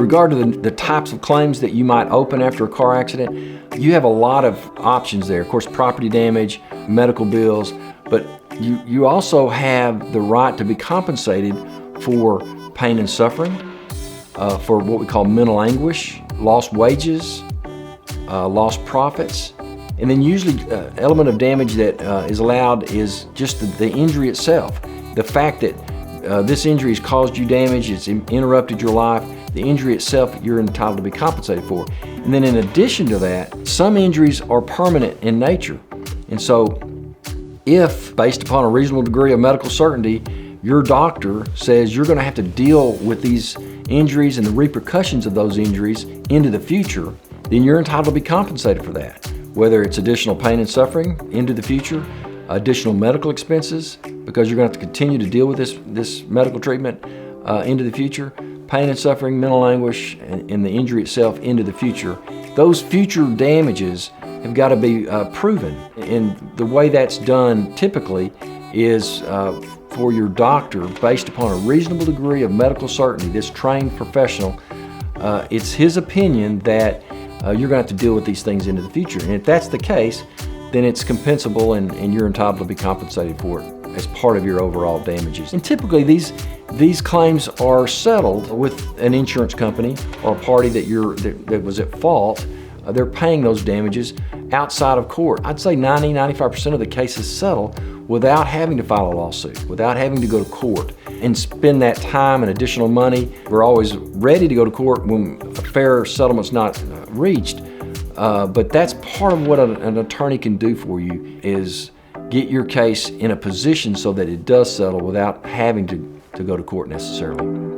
regard to the types of claims that you might open after a car accident, you have a lot of options there. Of course, property damage, medical bills, but you also have the right to be compensated for pain and suffering, for what we call mental anguish, lost wages, lost profits. And then usually element of damage that is allowed is just the injury itself. The fact that this injury has caused you damage, it's interrupted your life, the injury itself you're entitled to be compensated for. And then in addition to that, some injuries are permanent in nature. And so if, based upon a reasonable degree of medical certainty, your doctor says you're going to have to deal with these injuries and the repercussions of those injuries into the future, then you're entitled to be compensated for that. Whether it's additional pain and suffering into the future, additional medical expenses, because you're going to have to continue to deal with this medical treatment into the future, pain and suffering, mental anguish, and the injury itself into the future. Those future damages have got to be proven. And the way that's done typically is for your doctor, based upon a reasonable degree of medical certainty, this trained professional, it's his opinion that you're going to have to deal with these things into the future. And if that's the case, then it's compensable and you're entitled to be compensated for it as part of your overall damages. And typically these claims are settled with an insurance company or a party that was at fault. They're paying those damages outside of court. I'd say 90-95% of the cases settle without having to file a lawsuit, without having to go to court and spend that time and additional money. We're always ready to go to court when a fair settlement's not reached, but that's part of what an attorney can do for you, is get your case in a position so that it does settle without having to go to court necessarily.